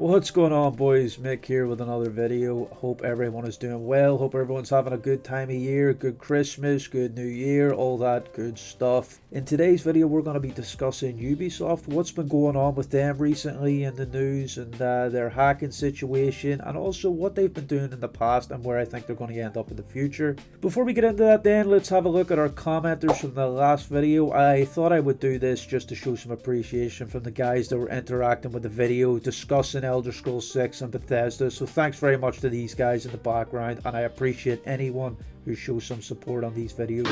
What's going on, boys? Mick here with another video. Hope everyone is doing well. Hope everyone's having a good time of year, good Christmas, good New Year, all that good stuff. In today's video, we're going to be discussing Ubisoft, what's been going on with them recently in the news and their hacking situation, and also what they've been doing in the past and where I think they're going to end up in the future. Before we get into that then, let's have a look at our commenters from the last video. I thought I would do this just to show some appreciation from the guys that were interacting with the video, discussing Elder Scrolls 6 and Bethesda, so thanks very much to these guys in the background, and I appreciate anyone who shows some support on these videos.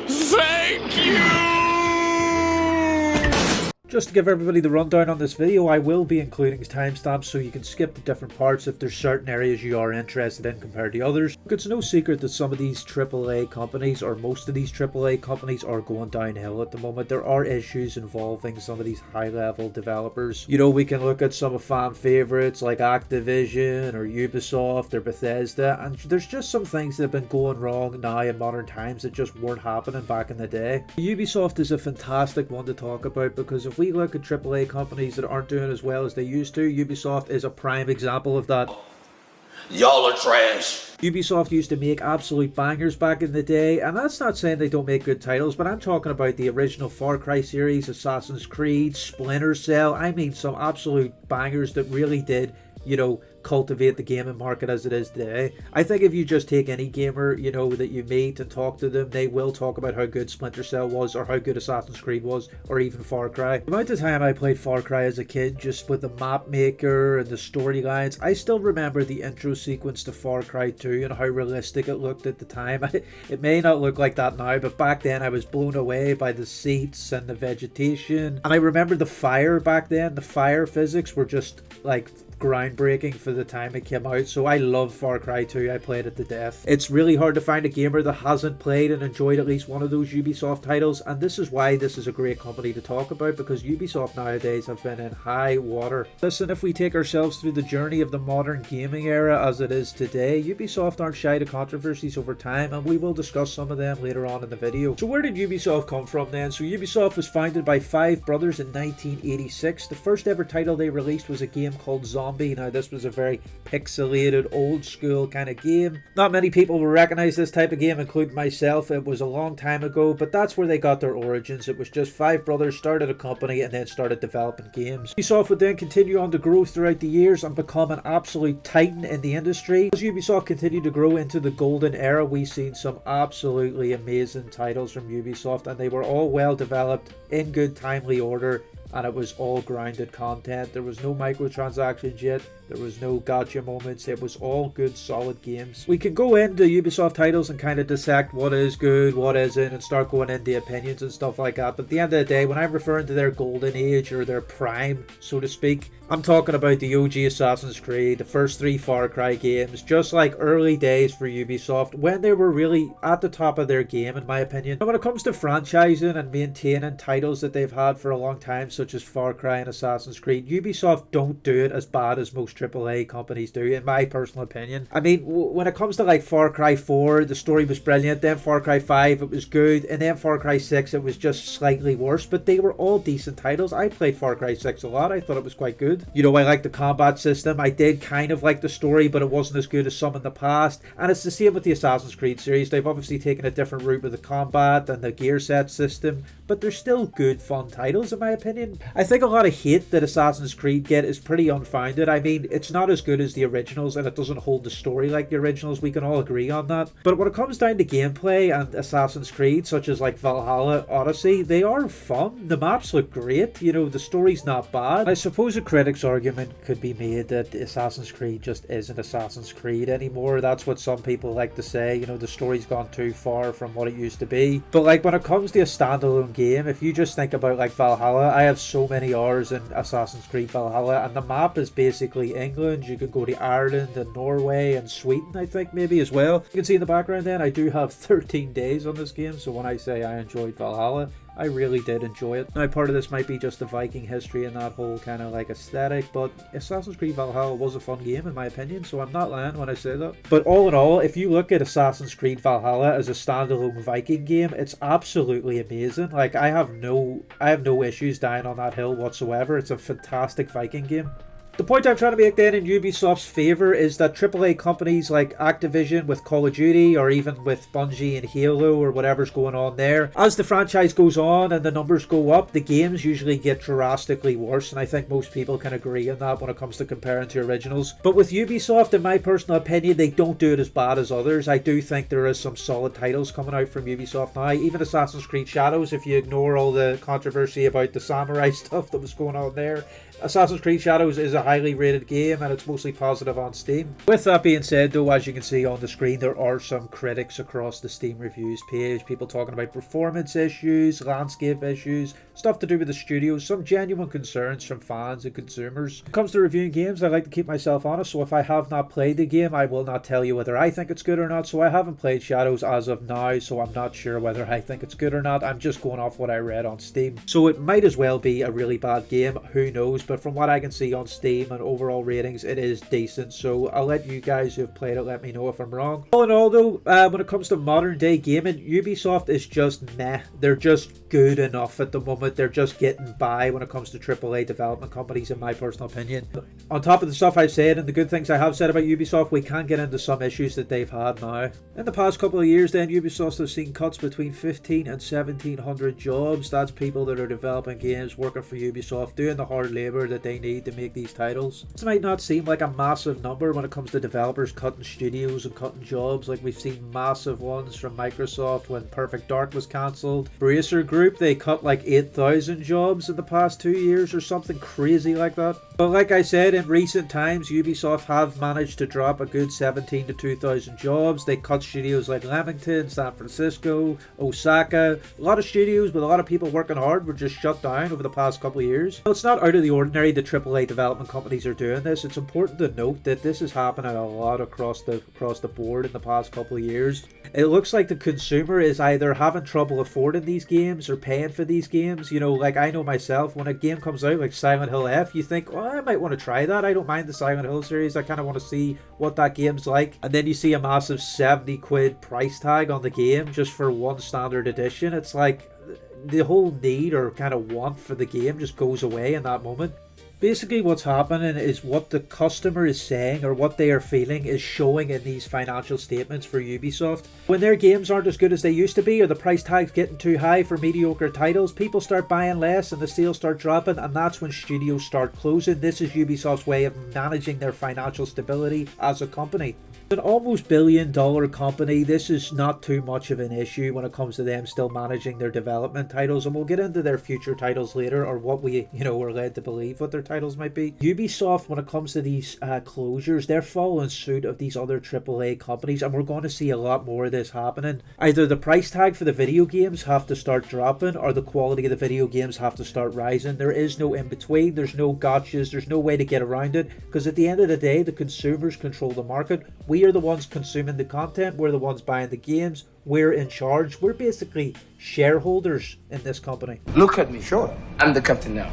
Thank you! Just to give everybody the rundown on this video, I will be including timestamps so you can skip the different parts if there's certain areas you are interested in compared to others. It's no secret that some of these AAA companies, or most of these AAA companies, are going downhill at the moment. There are issues involving some of these high-level developers. You know, we can look at some of fan favourites like Activision or Ubisoft or Bethesda, and there's just some things that have been going wrong now in modern times that just weren't happening back in the day. Ubisoft is a fantastic one to talk about because if we look at AAA companies that aren't doing as well as they used to, Ubisoft is a prime example of that. Y'all are trash. Ubisoft used to make absolute bangers back in the day, and that's not saying they don't make good titles, but I'm talking about the original Far Cry series, Assassin's Creed, Splinter Cell. I mean, some absolute bangers that really did, you know, cultivate the gaming market as it is today. I think if you just take any gamer, you know, that you meet and talk to them, they will talk about how good Splinter Cell was, or how good Assassin's Creed was, or even Far Cry. The amount of time I played Far Cry as a kid, just with the map maker and the storylines, I still remember the intro sequence to Far Cry 2 and how realistic it looked at the time. It may not look like that now, but back then I was blown away by the seats and the vegetation. And I remember the fire back then, the fire physics were just like groundbreaking for the time it came out, so I love Far Cry 2. I played it to death. It's really hard to find a gamer that hasn't played and enjoyed at least one of those Ubisoft titles, and this is why this is a great company to talk about, because Ubisoft nowadays have been in high water. Listen, if we take ourselves through the journey of the modern gaming era as it is today, Ubisoft aren't shy to controversies over time, and we will discuss some of them later on in the video. So where did Ubisoft come from then? So Ubisoft was founded by 5 brothers in 1986. The first ever title they released was a game called Zombie. Now this was a very pixelated, old school kind of game. Not many people will recognize this type of game, including myself. It was a long time ago, but that's where they got their origins. It was just 5 brothers started a company and then started developing games. Ubisoft would then continue on to grow throughout the years and become an absolute titan in the industry. As Ubisoft continued to grow into the golden era, we've seen some absolutely amazing titles from Ubisoft, and they were all well developed in good timely order, and it was all grounded content. There was no microtransactions yet. There was no gotcha moments. It was all good, solid games. We can go into Ubisoft titles and kind of dissect what is good, what isn't, and start going into opinions and stuff like that. But at the end of the day, when I'm referring to their golden age or their prime, so to speak, I'm talking about the OG Assassin's Creed, the first 3 Far Cry games, just like early days for Ubisoft, when they were really at the top of their game, in my opinion. And when it comes to franchising and maintaining titles that they've had for a long time, such as Far Cry and Assassin's Creed, Ubisoft don't do it as bad as most AAA companies do, in my personal opinion. I mean, when it comes to like Far Cry 4, the story was brilliant, then Far Cry 5, it was good, and then Far Cry 6, it was just slightly worse, but they were all decent titles. I played Far Cry 6 a lot. I thought it was quite good. You know, I like the combat system. I did kind of like the story, but it wasn't as good as some in the past. And it's the same with the Assassin's Creed series. They've obviously taken a different route with the combat and the gear set system, but they're still good, fun titles, in my opinion. I think a lot of hate that Assassin's Creed get is pretty unfounded. I mean, it's not as good as the originals, and it doesn't hold the story like the originals. We can all agree on that. But when it comes down to gameplay and Assassin's Creed, such as like Valhalla, Odyssey, they are fun. The maps look great. You know, the story's not bad. I suppose a critic's argument could be made that Assassin's Creed just isn't Assassin's Creed anymore. That's what some people like to say. You know, the story's gone too far from what it used to be. But like when it comes to a standalone game, if you just think about like Valhalla, I have so many hours in Assassin's Creed Valhalla, and the map is basically England. You can go to Ireland and Norway and Sweden, I think, maybe as well. You can see in the background then, I do have 13 days on this game, so when I say I enjoyed Valhalla, I really did enjoy it. Now, part of this might be just the Viking history and that whole kind of like aesthetic, but Assassin's Creed Valhalla was a fun game in my opinion, so I'm not lying when I say that. But all in all, if you look at Assassin's Creed Valhalla as a standalone Viking game, it's absolutely amazing. Like, I have no issues dying on that hill whatsoever. It's a fantastic Viking game. The point I'm trying to make then in Ubisoft's favour is that AAA companies like Activision with Call of Duty, or even with Bungie and Halo or whatever's going on there, as the franchise goes on and the numbers go up, the games usually get drastically worse, and I think most people can agree on that when it comes to comparing to originals. But with Ubisoft, in my personal opinion, they don't do it as bad as others. I do think there is some solid titles coming out from Ubisoft now. Even Assassin's Creed Shadows, if you ignore all the controversy about the samurai stuff that was going on there, Assassin's Creed Shadows is a highly rated game and it's mostly positive on Steam. With that being said though, as you can see on the screen, there are some critics across the Steam reviews page. People talking about performance issues, landscape issues, stuff to do with the studios, some genuine concerns from fans and consumers. When it comes to reviewing games, I like to keep myself honest, so if I have not played the game, I will not tell you whether I think it's good or not. So I haven't played Shadows as of now, so I'm not sure whether I think it's good or not. I'm just going off what I read on Steam. So it might as well be a really bad game, who knows, but from what I can see on Steam and overall ratings, it is decent. So I'll let you guys who have played it let me know if I'm wrong. All in all though, when it comes to modern day gaming, Ubisoft is just meh. They're just good enough at the moment. They're just getting by when it comes to AAA development companies, in my personal opinion. On top of the stuff I've said and the good things I have said about Ubisoft, we can get into some issues that they've had now. In the past couple of years then, Ubisoft has seen cuts between 15 and 1700 jobs. That's people that are developing games, working for Ubisoft, doing the hard labour that they need to make these titles. This might not seem like a massive number when it comes to developers cutting studios and cutting jobs. Like we've seen massive ones from Microsoft when Perfect Dark was cancelled. Bracer Group, they cut like 8,000 jobs in the past 2 years or something crazy like that. But like I said, in recent times Ubisoft have managed to drop a good 17 to 2,000 jobs. They cut studios like Leamington, San Francisco, Osaka. A lot of studios with a lot of people working hard were just shut down over the past couple of years. Well, it's not out of the ordinary that AAA development companies are doing this. It's important to note that this is happening a lot across the board in the past couple of years. It looks like the consumer is either having trouble affording these games or paying for these games. You know, like I know myself, when a game comes out like Silent Hill F, you think, oh, I might want to try that. I don't mind the Silent Hill series. I kind of want to see what that game's like. And then you see a massive 70 quid price tag on the game just for one standard edition. It's like the whole need or kind of want for the game just goes away in that moment. Basically what's happening is what the customer is saying or what they are feeling is showing in these financial statements for Ubisoft. When their games aren't as good as they used to be, or the price tag's getting too high for mediocre titles, people start buying less and the sales start dropping, and that's when studios start closing. This is Ubisoft's way of managing their financial stability as a company. An almost billion-dollar company, this is not too much of an issue when it comes to them still managing their development titles, and we'll get into their future titles later, or what we, were led to believe what their titles might be. Ubisoft, when it comes to these closures, they're following suit of these other AAA companies, and we're going to see a lot more of this happening. Either the price tag for the video games have to start dropping, or the quality of the video games have to start rising. There is no in-between, there's no gotchas, there's no way to get around it, because at the end of the day, the consumers control the market. We are the ones consuming the content, we're the ones buying the games, we're in charge, we're basically shareholders in this company. Look at me, sure, I'm the captain now.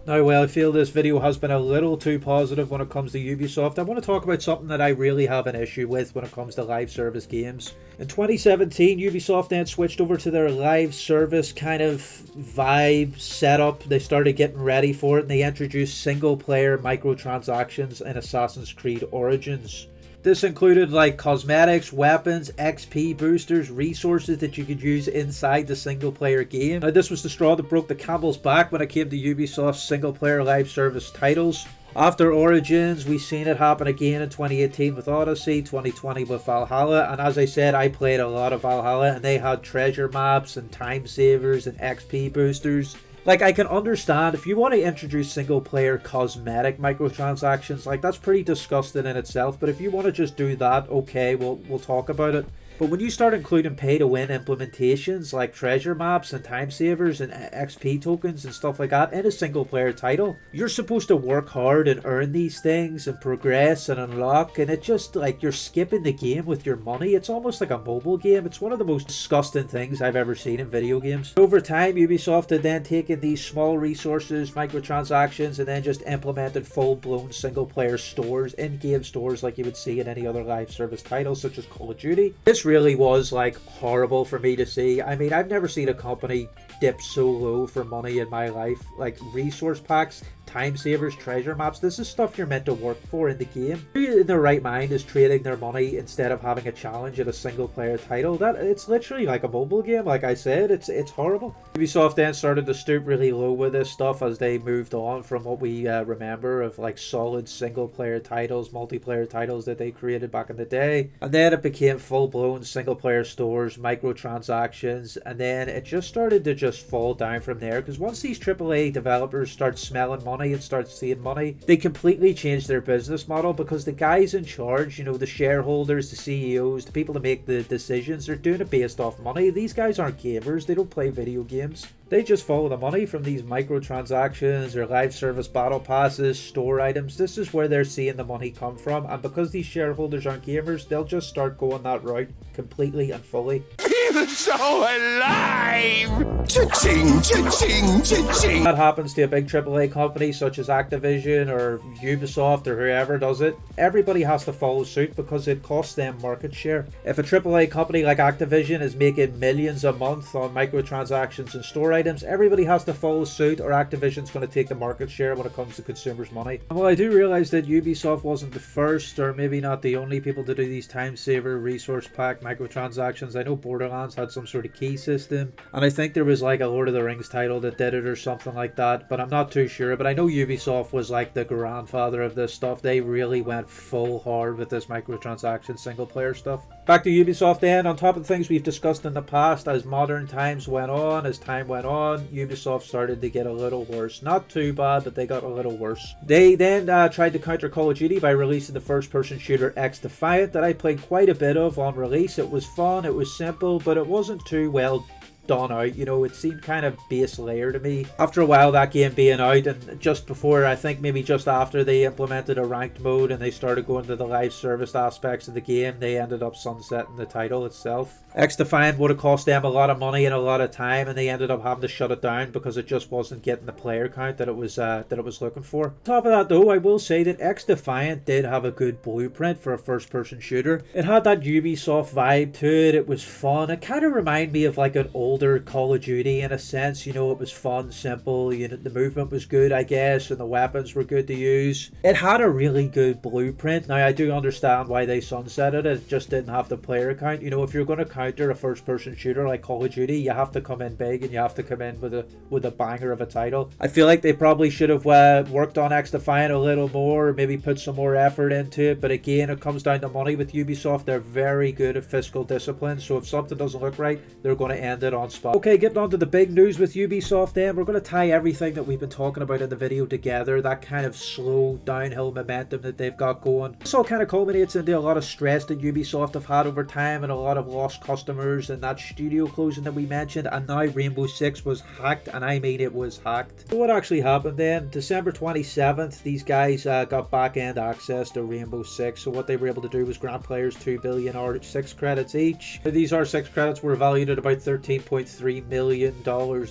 Now, well, I feel this video has been a little too positive when it comes to Ubisoft. I want to talk about something that I really have an issue with when it comes to live service games. In 2017, Ubisoft then switched over to their live service kind of vibe setup. They started getting ready for it and they introduced single player microtransactions in Assassin's Creed Origins. This included like cosmetics, weapons, XP boosters, resources that you could use inside the single player game. Now this was the straw that broke the camel's back when it came to Ubisoft's single player live service titles. After Origins, we've seen it happen again in 2018 with Odyssey, 2020 with Valhalla, and as I said, I played a lot of Valhalla and they had treasure maps and time savers and XP boosters. Like, I can understand if you want to introduce single player cosmetic microtransactions, like that's pretty disgusting in itself, but if you want to just do that, okay, we'll talk about it. But when you start including pay-to-win implementations like treasure maps and time savers and XP tokens and stuff like that in a single-player title, you're supposed to work hard and earn these things and progress and unlock, and it just like you're skipping the game with your money. It's almost like a mobile game. It's one of the most disgusting things I've ever seen in video games. Over time, Ubisoft had then taken these small resources, microtransactions, and then just implemented full-blown single-player stores, in-game stores like you would see in any other live service title such as Call of Duty. This really was like horrible for me to see. I mean, I've never seen a company dipped so low for money in my life. Like resource packs, time savers, treasure maps, this is stuff you're meant to work for in the game. Who in their right mind is trading their money instead of having a challenge at a single player title? That it's literally like a mobile game. Like I said, it's horrible. Ubisoft then started to stoop really low with this stuff as they moved on from what we remember of like solid single player titles, multiplayer titles that they created back in the day. And then it became full-blown single player stores, microtransactions, and then it just started to just fall down from there, because once these AAA developers start smelling money and start seeing money, they completely changed their business model, because the guys in charge, you know, the shareholders, the CEOs, the people that make the decisions, are doing it based off money. These guys aren't gamers, they don't play video games. They just follow the money from these microtransactions or live service battle passes, store items. This is where they're seeing the money come from, and because these shareholders aren't gamers, they'll just start going that route completely and fully. Feels so alive! Cha-ching, cha-ching, cha-ching! That happens to a big AAA company such as Activision or Ubisoft or whoever does it. Everybody has to follow suit because it costs them market share. If a AAA company like Activision is making millions a month on microtransactions and store items, everybody has to follow suit, or Activision's going to take the market share when it comes to consumers' money. And while I do realize that Ubisoft wasn't the first, or maybe not the only people to do these time saver, resource pack, microtransactions, I know Borderlands had some sort of key system, and I think there was like a Lord of the Rings title that did it or something like that, but I'm not too sure. But I know Ubisoft was like the grandfather of this stuff. They really went full hard with this microtransaction single player stuff. Back to Ubisoft then. On top of the things we've discussed in the past, as modern times went on, as time went on, Ubisoft started to get a little worse. Not too bad, but they got a little worse. They then tried to counter Call of Duty by releasing the first person shooter XDefiant that I played quite a bit of on release. It was fun, it was simple, but it wasn't too well done out. You know, it seemed kind of base layer to me after a while, that game being out, and just before, I think maybe just after they implemented a ranked mode and they started going to the live service aspects of the game, they ended up sunsetting the title itself. XDefiant would have cost them a lot of money and a lot of time, and they ended up having to shut it down because it just wasn't getting the player count that it was looking for. On top of that though, I will say that XDefiant did have a good blueprint for a first person shooter. It had that Ubisoft vibe to it. It was fun. It kind of reminded me of like an older Call of Duty in a sense. You know, it was fun, simple, you know, the movement was good, I guess, and the weapons were good to use. It had a really good blueprint. Now I do understand why they sunsetted it. It just didn't have the player count. You know, if you're going to counter a first person shooter like Call of Duty, you have to come in big and you have to come in with a banger of a title. I feel like they probably should have worked on XDefiant a little more, maybe put some more effort into it, but again, it comes down to money with Ubisoft. They're very good at fiscal discipline, so if something doesn't look right, they're going to end it on spot. Okay, getting on to the big news with Ubisoft then. We're going to tie everything that we've been talking about in the video together, that kind of slow downhill momentum that they've got going. This all kind of culminates into a lot of stress that Ubisoft have had over time and a lot of lost customers and that studio closing that we mentioned, and now Rainbow Six was hacked, and I mean it was hacked. So what actually happened then? December 27th, these guys got back-end access to Rainbow Six, so what they were able to do was grant players 2 billion R6 credits each. These R6 credits were valued at about $13.3 million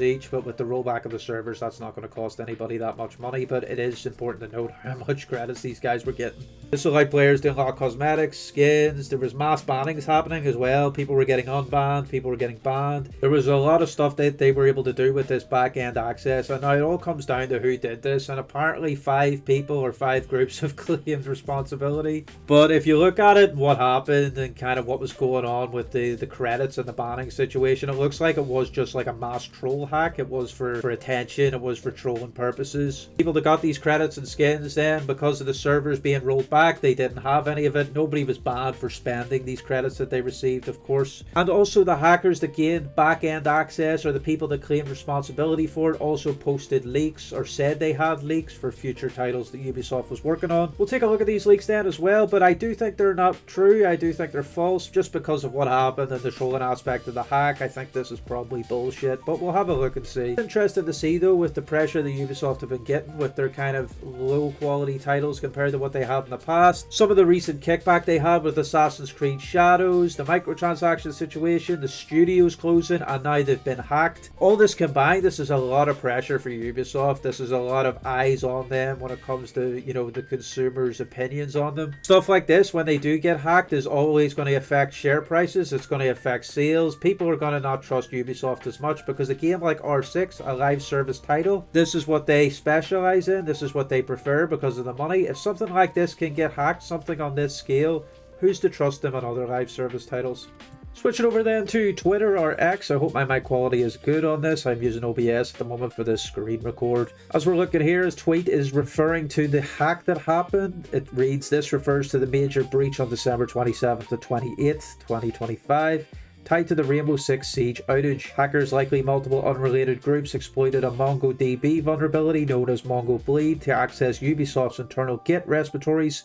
each, but with the rollback of the servers, that's not going to cost anybody that much money, but it is important to note how much credits these guys were getting. This allowed players to unlock cosmetics, skins. There was mass bannings happening as well. People were getting unbanned, people were getting banned. There was a lot of stuff that they were able to do with this back-end access, and now it all comes down to who did this, and apparently 5 people or 5 groups have claimed responsibility. But if you look at it and what happened and kind of what was going on with the credits and the banning situation, it looks like it was just like a mass troll hack. It was for attention, it was for trolling purposes. People that got these credits and skins then, because of the servers being rolled back, they didn't have any of it. Nobody was banned for spending these credits that they received, of course. And also the hackers that gained back-end access, or the people that claimed responsibility for it, also posted leaks or said they had leaks for future titles that Ubisoft was working on. We'll take a look at these leaks then as well, but I do think they're not true. I do think they're false just because of what happened and the trolling aspect of the hack. I think this is probably bullshit, but we'll have a look and see. It's interesting to see though, with the pressure that Ubisoft have been getting with their kind of low quality titles compared to what they had in the past. Some of the recent kickback they had with Assassin's Creed Shadows, the microtransaction situation, the studios closing, and now they've been hacked. All this combined, this is a lot of pressure for Ubisoft. This is a lot of eyes on them when it comes to, you know, the consumers' opinions on them. Stuff like this, when they do get hacked, is always going to affect share prices. It's going to affect sales. People are going to not trust trust Ubisoft as much, because a game like R6, a live service title, this is what they specialize in, this is what they prefer because of the money. If something like this can get hacked, something on this scale, who's to trust them on other live service titles? Switching over then to Twitter or X. I hope my mic quality is good on this. I'm using OBS at the moment for this screen record. As we're looking here, his tweet is referring to the hack that happened. It reads, "This refers to the major breach on December 27th to 28th, 2025. Tied to the Rainbow Six Siege outage. Hackers, likely multiple unrelated groups, exploited a MongoDB vulnerability known as MongoBleed to access Ubisoft's internal Git repositories.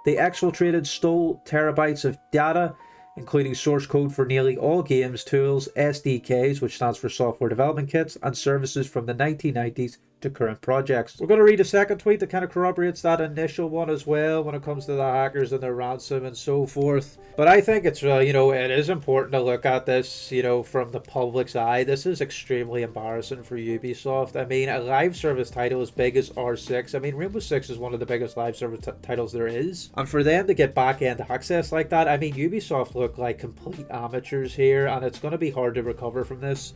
They exfiltrated, stole terabytes of data, including source code for nearly all games, tools, SDKs, which stands for software development kits, and services from the 1990s to current projects." We're going to read a second tweet that kind of corroborates that initial one as well when it comes to the hackers and their ransom and so forth. But I think it's, it is important to look at this, from the public's eye. This is extremely embarrassing for Ubisoft. I mean, a live service title as big as R6. I mean, Rainbow Six is one of the biggest live service titles there is. And for them to get back-end access like that, I mean, Ubisoft look like complete amateurs here, and it's going to be hard to recover from this.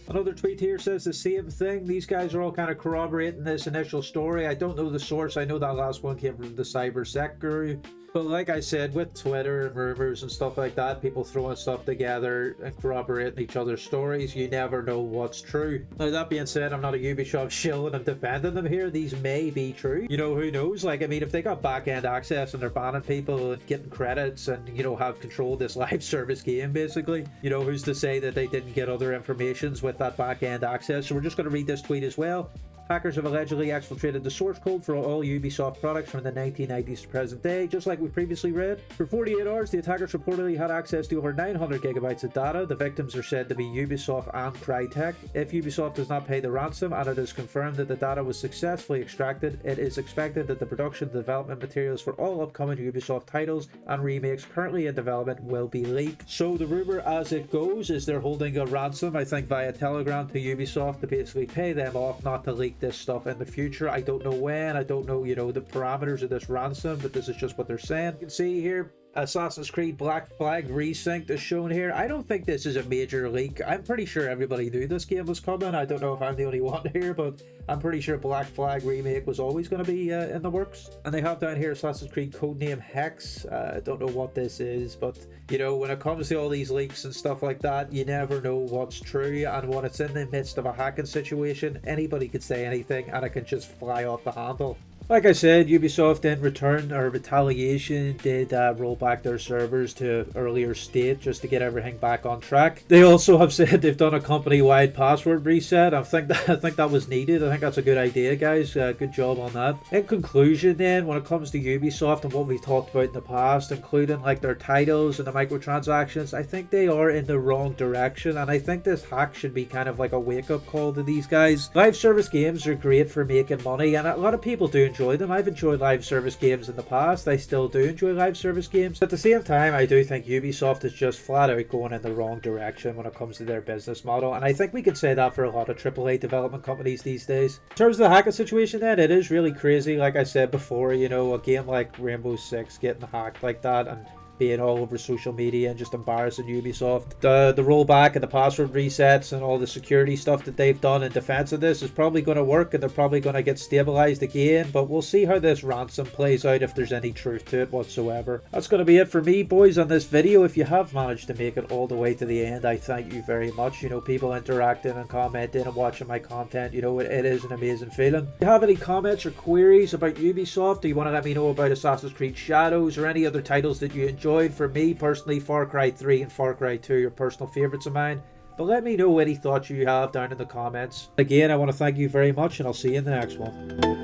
Another tweet here says the same thing. These guys are all kind of corroborating this initial story. I don't know the source. I know that last one came from the CyberSec Guru. But like I said, with Twitter and rumors and stuff like that, people throwing stuff together and corroborating each other's stories, you never know what's true. Now, that being said, I'm not a Ubisoft shill and I'm defending them here. These may be true. Who knows? Like, I mean, if they got back-end access and they're banning people and getting credits and, have control of this live service game, basically, who's to say that they didn't get other informations with that back-end access? So we're just going to read this tweet as well. Hackers have allegedly exfiltrated the source code for all Ubisoft products from the 1990s to present day, just like we previously read. For 48 hours, the attackers reportedly had access to over 900 gigabytes of data. The victims are said to be Ubisoft and Crytek. If Ubisoft does not pay the ransom and it is confirmed that the data was successfully extracted, it is expected that the production and development materials for all upcoming Ubisoft titles and remakes currently in development will be leaked. So the rumor as it goes is they're holding a ransom, I think via Telegram, to Ubisoft to basically pay them off not to leak this stuff in the future. I don't know when, I don't know, the parameters of this ransom, but this is just what they're saying. You can see here, Assassin's Creed Black Flag Resynced is shown here. I don't think this is a major leak. I'm pretty sure everybody knew this game was coming. I don't know if I'm the only one here, but I'm pretty sure Black Flag Remake was always going to be in the works. And they have down here Assassin's Creed Codename Hex. I don't know what this is, but when it comes to all these leaks and stuff like that, you never know what's true. And when it's in the midst of a hacking situation, anybody could say anything and it can just fly off the handle. Like I said, Ubisoft in return or retaliation did roll back their servers to earlier state just to get everything back on track. They also have said they've done a company-wide password reset. I think that was needed. I think that's a good idea, guys. Good job on that. In conclusion, then, when it comes to Ubisoft and what we've talked about in the past, including like their titles and the microtransactions, I think they are in the wrong direction, and I think this hack should be kind of like a wake-up call to these guys. Live service games are great for making money, and a lot of people do enjoy them. I've enjoyed live service games in the past. I still do enjoy live service games. At the same time, I do think Ubisoft is just flat out going in the wrong direction when it comes to their business model, and I think we could say that for a lot of AAA development companies these days. In terms of the hacking situation then, it is really crazy. Like I said before, a game like Rainbow Six getting hacked like that and being all over social media and just embarrassing Ubisoft. The rollback and the password resets and all the security stuff that they've done in defense of this is probably going to work, and they're probably going to get stabilized again, but we'll see how this ransom plays out, if there's any truth to it whatsoever. That's going to be it for me, boys, on this video. If you have managed to make it all the way to the end, I thank you very much. People interacting and commenting and watching my content, it is an amazing feeling. If you have any comments or queries about Ubisoft, do you want to let me know about Assassin's Creed Shadows or any other titles that you enjoyed? For me personally, Far Cry 3 and Far Cry 2 are personal favourites of mine, but let me know any thoughts you have down in the comments. Again, I want to thank you very much, and I'll see you in the next one.